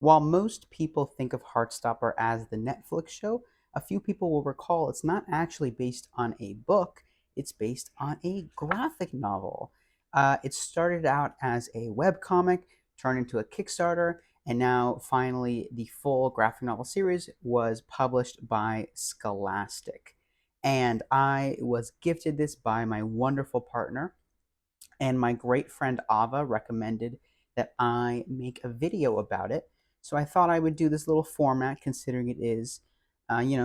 While most people think of Heartstopper as the Netflix show, a few people will recall it's not actually based on a book, it's based on a graphic novel. It started out as a webcomic, turned into a Kickstarter, and now finally the full graphic novel series was published by Scholastic. And I was gifted this by my wonderful partner, and my great friend Ava recommended that I make a video about it. So I thought I would do this little format considering it is,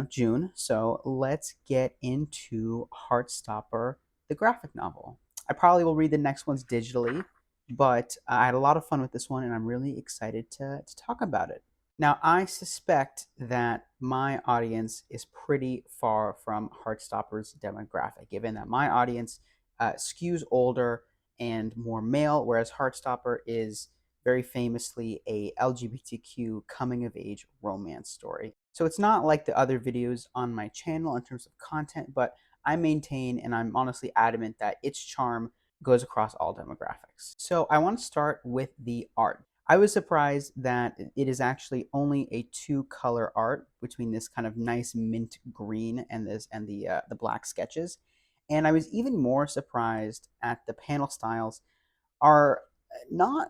June. So let's get into Heartstopper, the graphic novel. I probably will read the next ones digitally, but I had a lot of fun with this one and I'm really excited to talk about it. Now, I suspect that my audience is pretty far from Heartstopper's demographic, given that my audience skews older and more male, whereas Heartstopper is very famously a LGBTQ coming of age romance story. So it's not like the other videos on my channel in terms of content, but I maintain and I'm honestly adamant that its charm goes across all demographics. So I want to start with the art. I was surprised that it is actually only a two-color art between this kind of nice mint green and the black sketches. And I was even more surprised at the panel styles are not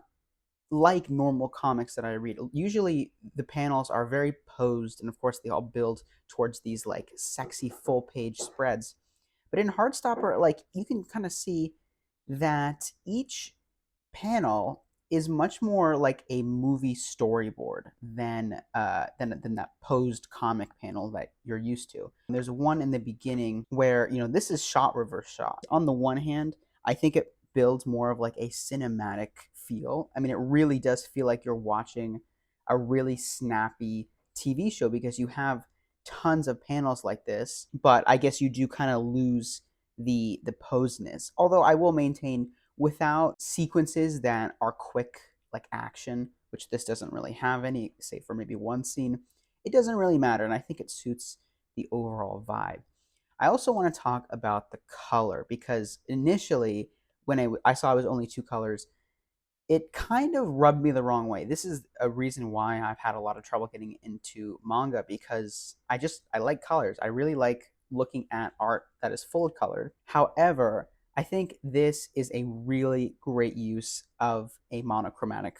like normal comics that I read. Usually the panels are very posed, and of course they all build towards these like sexy full page spreads. But in Heartstopper, like you can kind of see that each panel is much more like a movie storyboard than that posed comic panel that you're used to. And there's one in the beginning where this is shot reverse shot. On the one hand, I think it builds more of like a cinematic feel. I mean, it really does feel like you're watching a really snappy TV show because you have tons of panels like this, but I guess you do kind of lose the posedness. Although I will maintain without sequences that are quick, like action, which this doesn't really have any, say for maybe one scene, it doesn't really matter. And I think it suits the overall vibe. I also want to talk about the color because initially, when I saw it was only two colors, it kind of rubbed me the wrong way. This is a reason why I've had a lot of trouble getting into manga because I like colors. I really like looking at art that is full of color. However, I think this is a really great use of a monochromatic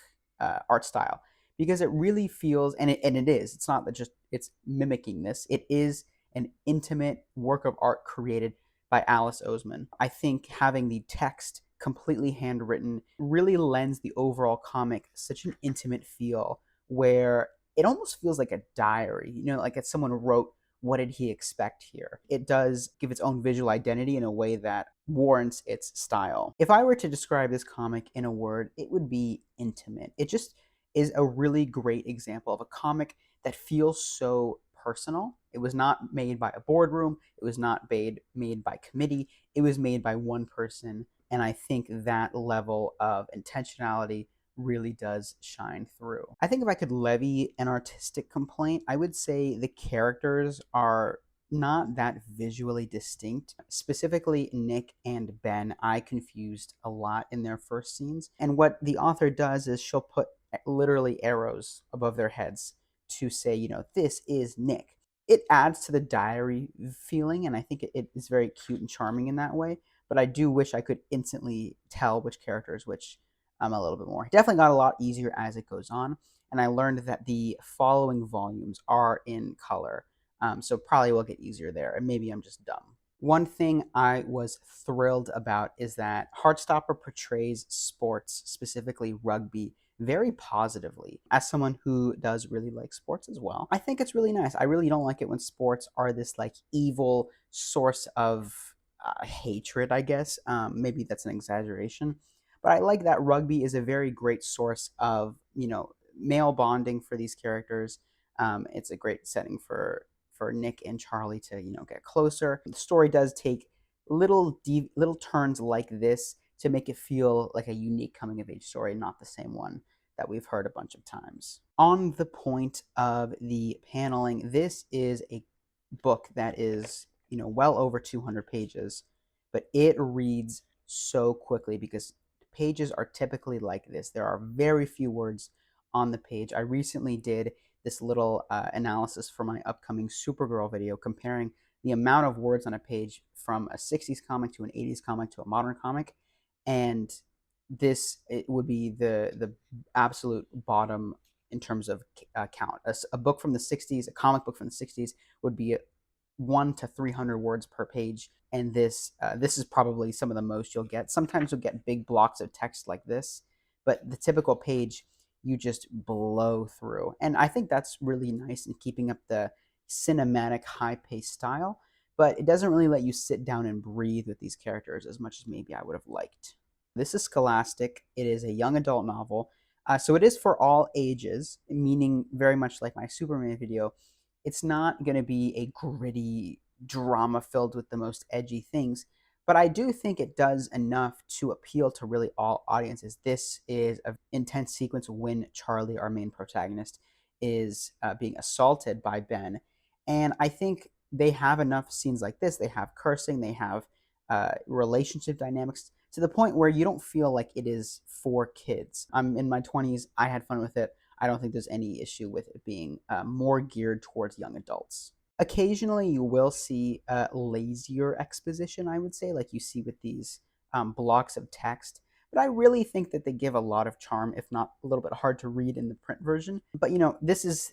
art style because it really feels, and it is. It's not that just it's mimicking this. It is an intimate work of art created by Alice Oseman. I think having the text completely handwritten really lends the overall comic such an intimate feel where it almost feels like a diary, like if someone wrote what did he expect here. It does give its own visual identity in a way that warrants its style. If I were to describe this comic in a word, it would be intimate. It just is a really great example of a comic that feels so personal. It was not made by a boardroom, it was not made by committee, it was made by one person, and I think that level of intentionality really does shine through. I think if I could levy an artistic complaint, I would say the characters are not that visually distinct. Specifically, Nick and Ben, I confused a lot in their first scenes. And what the author does is she'll put literally arrows above their heads to say, this is Nick. It adds to the diary feeling, and I think it is very cute and charming in that way. But I do wish I could instantly tell which character is which a little bit more. It definitely got a lot easier as it goes on, and I learned that the following volumes are in color, so probably will get easier there, and maybe I'm just dumb. One thing I was thrilled about is that Heartstopper portrays sports, specifically rugby, very positively. As someone who does really like sports as well, I think it's really nice. I really don't like it when sports are this like evil source of hatred, I guess. Maybe that's an exaggeration. But I like that rugby is a very great source of, male bonding for these characters. It's a great setting for Nick and Charlie to, get closer. The story does take little turns like this to make it feel like a unique coming of age story, not the same one that we've heard a bunch of times. On the point of the paneling, this is a book that is, well over 200 pages, but it reads so quickly because pages are typically like this. There are very few words on the page. I recently did this little analysis for my upcoming Supergirl video comparing the amount of words on a page from a 60s comic to an 80s comic to a modern comic. And this it would be the absolute bottom in terms of count. A book from the 60s, a comic book from the 60s, would be 1 to 300 words per page, and this is probably some of the most you'll get. Sometimes you'll get big blocks of text like this, but the typical page you just blow through, and I think that's really nice in keeping up the cinematic, high-paced style. But it doesn't really let you sit down and breathe with these characters as much as maybe I would have liked. This is Scholastic. It is a young adult novel. So it is for all ages, meaning very much like my Superman video. It's not going to be a gritty drama filled with the most edgy things, but I do think it does enough to appeal to really all audiences. This is an intense sequence when Charlie, our main protagonist, is being assaulted by Ben. And I think they have enough scenes like this. They have cursing, they have relationship dynamics to the point where you don't feel like it is for kids. I'm in my 20s. I had fun with it. I don't think there's any issue with it being more geared towards young adults. Occasionally, you will see lazier exposition, I would say, like you see with these blocks of text. But I really think that they give a lot of charm, if not a little bit hard to read in the print version. But this is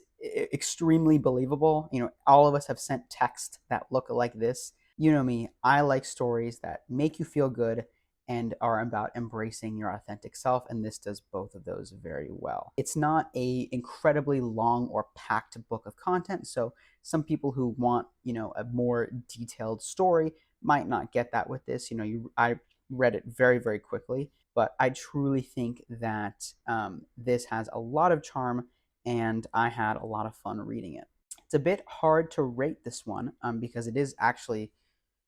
extremely believable. All of us have sent text that look like this. You know me, I like stories that make you feel good and are about embracing your authentic self, and this does both of those very well. It's not a incredibly long or packed book of content, so some people who want a more detailed story might not get that with this. I read it very, very quickly, but I truly think that this has a lot of charm, and I had a lot of fun reading it. It's a bit hard to rate this one because it is actually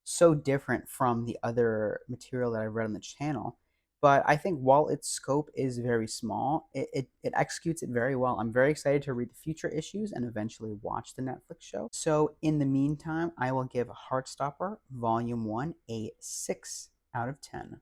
so different from the other material that I've read on the channel. But I think while its scope is very small, it executes it very well. I'm very excited to read the future issues and eventually watch the Netflix show. So in the meantime, I will give Heartstopper Volume 1 a 6 out of 10.